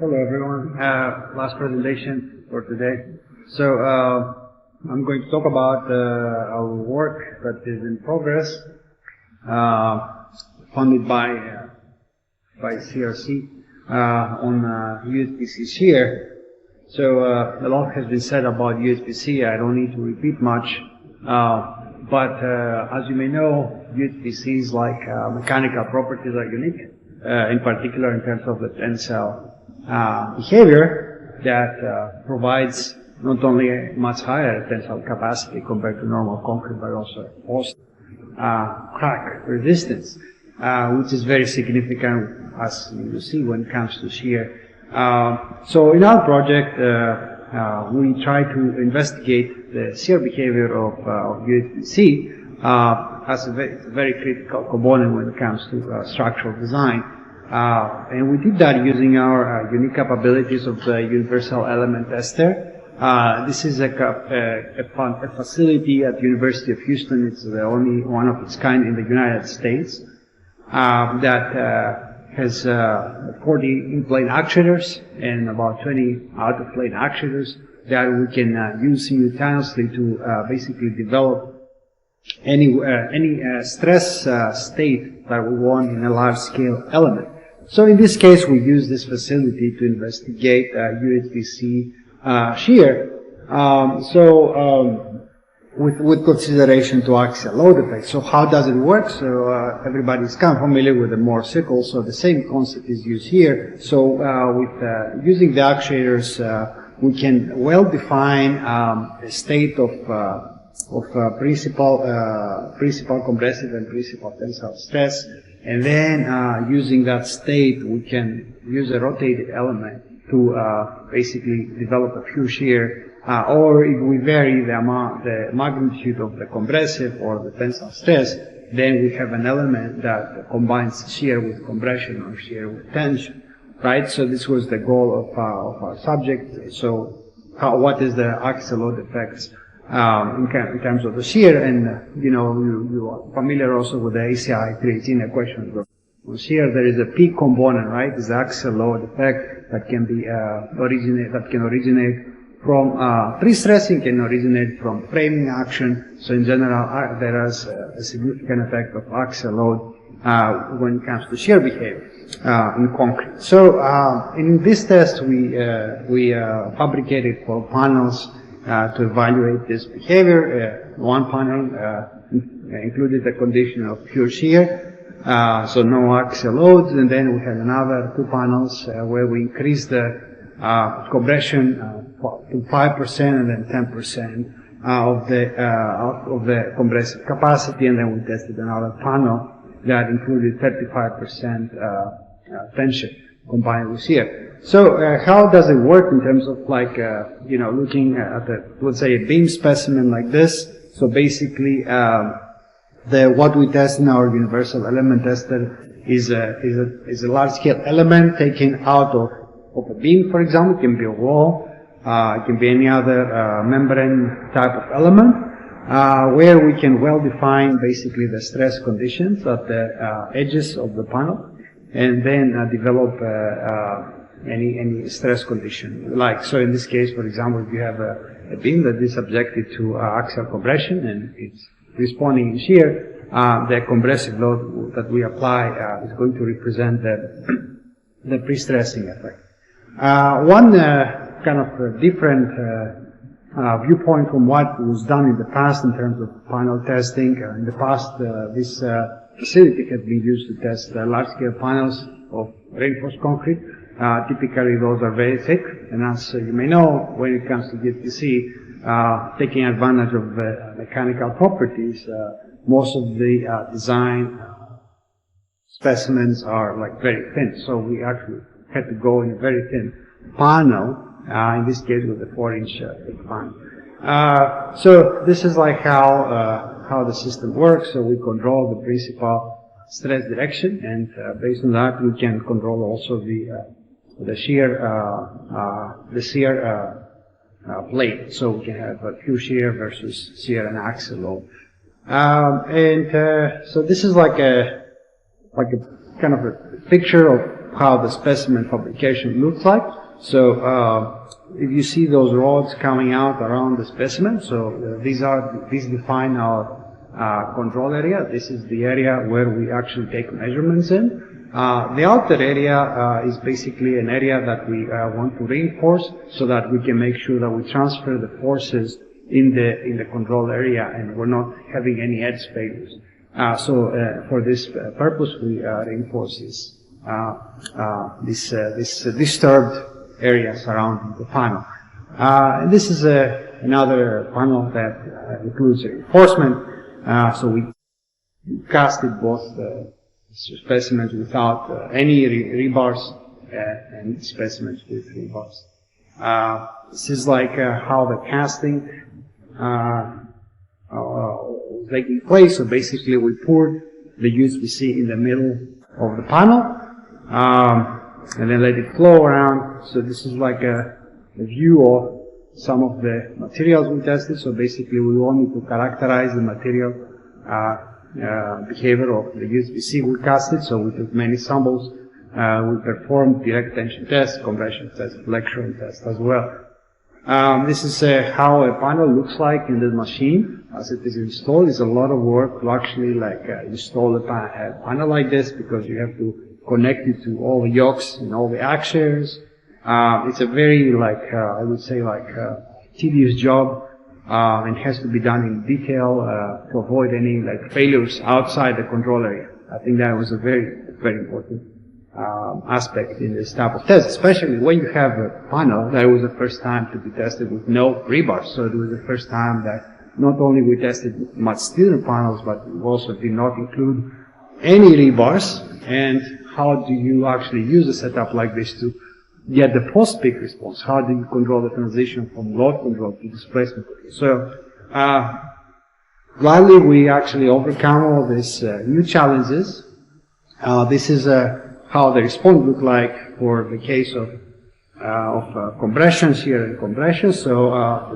Hello everyone. Last presentation for today. So I'm going to talk about our work that is in progress, funded by CRC on UHPC Shear. So a lot has been said about UHPC. I don't need to repeat much. But as you may know, UHPC's mechanical properties are unique, in particular in terms of the tensile behavior that provides not only a much higher tensile capacity compared to normal concrete, but also post crack resistance, which is very significant, as you will see, when it comes to shear. So in our project, we try to investigate the shear behavior of UHPC as a very critical component when it comes to structural design. And we did that using our unique capabilities of the universal element tester. This is a facility at the University of Houston. It's the only one of its kind in the United States that has 40 in-plane actuators and about 20 out-of-plane actuators that we can use simultaneously to basically develop any stress state that we want in a large-scale element. So in this case, we use this facility to investigate UHPC shear. With consideration to axial load effect. So how does it work? So everybody's kind of familiar with the Moore sickle, so the same concept is used here. So with using the actuators, we can well define a state of principal compressive and principal tensile stress, and then using that state, we can use a rotated element to basically develop a pure shear. Or if we vary the magnitude of the compressive or the tensile stress, then we have an element that combines shear with compression or shear with tension, right? So this was the goal of our subject. So what is the axial load effects in terms of the shear? And you are familiar also with the ACI 318 equation. On shear, there is a peak component, right? Is the axial load effect that can be originate from pre-stressing, can originate from framing action. So in general, there is a significant effect of axial load when it comes to shear behavior in concrete. So in this test, we fabricated 4 panels to evaluate this behavior. One panel included the condition of pure shear, so no axial loads, and then we had another 2 panels where we increased the compression to 5% and then 10% of the compressive capacity, and then we tested another panel that included 35% tension combined with shear. So how does it work in terms of looking at let's say a beam specimen like this? So basically, what we test in our universal element tester is a large scale element taken out of a beam, for example. It can be a wall, it can be any other membrane type of element, where we can well define basically the stress conditions at the edges of the panel, and then develop any stress condition. So in this case, for example, if you have a beam that is subjected to axial compression and it's responding in shear, the compressive load that we apply is going to represent the pre-stressing effect. One kind of different viewpoint from what was done in the past in terms of panel testing. In the past, this facility has been used to test large-scale panels of reinforced concrete. Typically, those are very thick, and as you may know, when it comes to UHPC, taking advantage of the mechanical properties, most of the design specimens are very thin. So we actually had to go in a very thin panel, in this case with a 4-inch thick panel. So this is how the system works. So we control the principal stress direction, and based on that we can control also the shear plate. So we can have a pure shear versus shear and axial load. So this is like a kind of a picture how the specimen fabrication looks like. So if you see those rods coming out around the specimen, so these define our control area. This is the area where we actually take measurements in. The outer area is basically an area that we want to reinforce so that we can make sure that we transfer the forces in the control area and we're not having any edge failures. So for this purpose, we reinforce these disturbed areas around the panel. And this is another panel that includes reinforcement. So we casted both specimens without any rebars and specimens with rebars. This is like how the casting taking place. So basically we poured the UHPC in the middle of the panel and then let it flow around. So this is like a view of some of the materials we tested. So basically we wanted to characterize the material behavior of the UHPC we casted. So we took many samples. We performed direct tension tests, compression tests, flexion tests as well. This is how a panel looks like in the machine as it is installed. It's a lot of work to actually install a panel like this because you have to connect it to all the yokes and all the actuators. It's a very I would say tedious job and has to be done in detail to avoid any failures outside the control area. I think that was a very, very important aspect in this type of test, especially when you have a panel that was the first time to be tested with no rebars. So it was the first time that not only we tested much thinner panels, but we also did not include any rebars. And how do you actually use a setup like this to get the post-peak response? How do you control the transition from load control to displacement control? So gladly we actually overcome all these new challenges. This is how the response looked like for the case of compression, shear and compression. So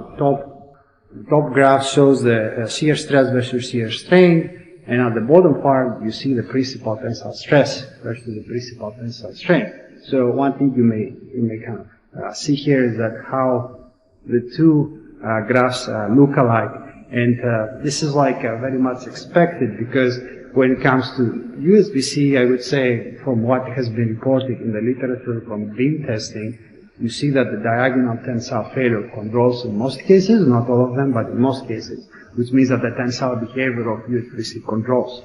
the top graph shows the shear stress versus shear strain, and at the bottom part you see the principal tensile stress versus the principal tensile strain. So one thing you may kind of see here is that how the two graphs look alike, and this is very much expected because when it comes to UHPC, I would say from what has been reported in the literature from beam testing, you see that the diagonal tensile failure controls in most cases, not all of them, but in most cases, which means that the tensile behavior of UHPC controls.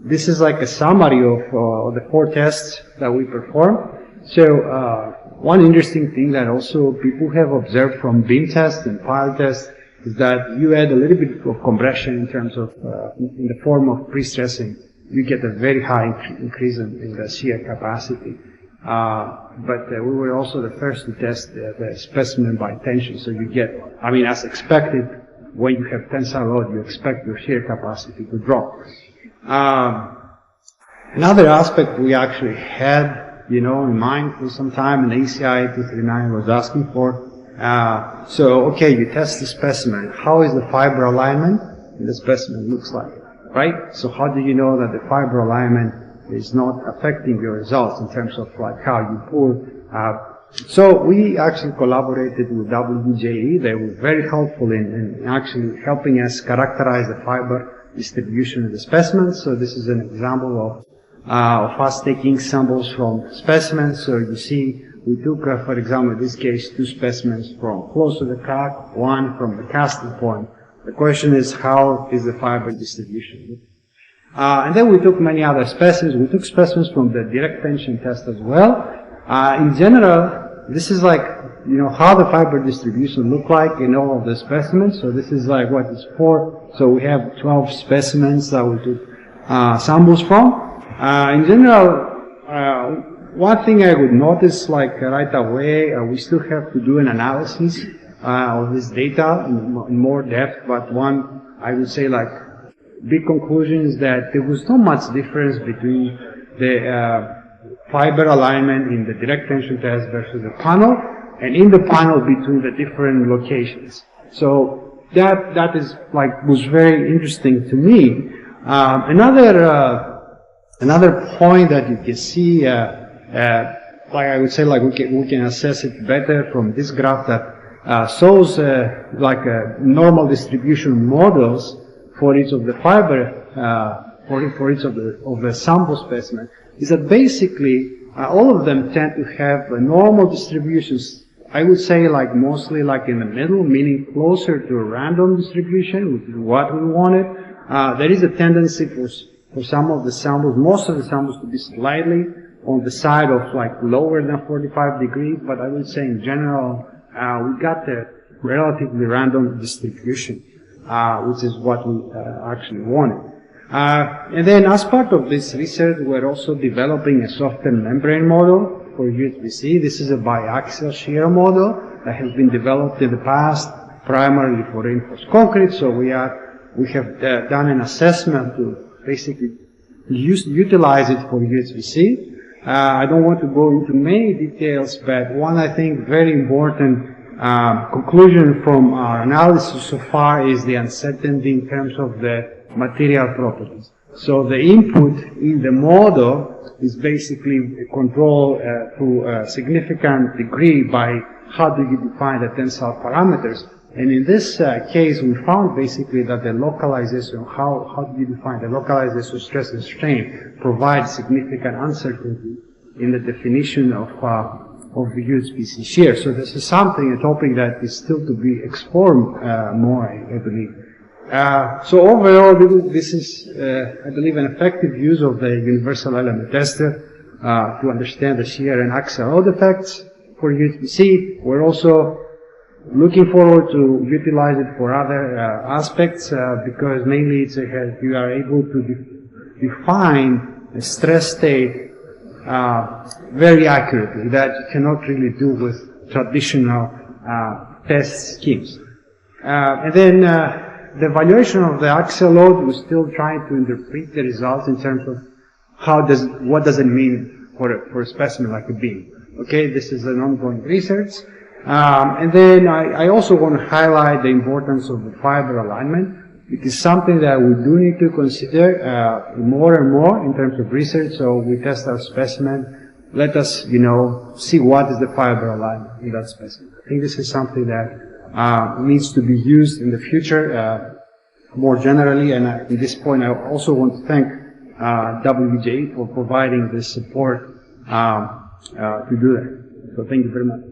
This is like a summary of the 4 tests that we performed. So one interesting thing that also people have observed from beam tests and pile tests is that you add a little bit of compression in terms of, in the form of pre-stressing, you get a very high increase in the shear capacity. But we were also the first to test the specimen by tension, so you get, as expected, when you have tensile load, you expect your shear capacity to drop. Another aspect we actually had, in mind for some time, and the ECI 239 was asking for. So, okay, you test the specimen. How is the fiber alignment in the specimen looks like, right? So how do you know that the fiber alignment is not affecting your results in terms of how you pour? So we actually collaborated with WJE. They were very helpful in actually helping us characterize the fiber distribution of the specimens. So this is an example of us taking samples from specimens. So you see, we took, for example, in this case, 2 specimens from close to the crack, 1 from the casting point. The question is, how is the fiber distribution? And then we took many other specimens. We took specimens from the direct tension test as well. In general, this is how the fiber distribution look like in all of the specimens. So this is what is 4. So we have 12 specimens that we took samples from. In general, one thing I would notice right away, we still have to do an analysis of this data in more depth, but one, I would say big conclusion is that there was not much difference between the fiber alignment in the direct tension test versus the panel, and in the panel between the different locations. So that is was very interesting to me. Another Another point that you can see, like I would say, like we can assess it better from this graph that shows normal distribution models for each of the fiber, for each of the sample specimen, is that basically all of them tend to have normal distributions. I would say like mostly like in the middle, meaning closer to a random distribution, which is what we wanted. There is a tendency for some of the samples, most of the samples, to be slightly on the side of like lower than 45 degrees, but I would say in general, we got a relatively random distribution, which is what we actually wanted. And then as part of this research, we're also developing a softer membrane model for UHPC. This is a biaxial shear model that has been developed in the past primarily for reinforced concrete. So we have done an assessment to basically utilize it for UHPC. I don't want to go into many details, but one, I think, very important conclusion from our analysis so far is the uncertainty in terms of the material properties. So the input in the model is basically controlled to a significant degree by how do you define the tensile parameters. And in this case, we found basically that the localization, how do you define the localization stress and strain, provides significant uncertainty in the definition of the UHPC shear. So this is something, a topic that is still to be explored more, I believe. So overall, this is, I believe, an effective use of the universal element tester to understand the shear and axial load effects for UHPC. We're also looking forward to utilize it for other aspects because mainly you are able to define a stress state very accurately that you cannot really do with traditional test schemes. And then the evaluation of the axial load, we're still trying to interpret the results in terms of what does it mean for a specimen like a beam. Okay, this is an ongoing research. And then I also want to highlight the importance of the fiber alignment. It is something that we do need to consider more and more in terms of research. So we test our specimen. Let us, see what is the fiber alignment in that specimen. I think this is something that needs to be used in the future more generally. And at this point, I also want to thank WJ for providing this support to do that. So thank you very much.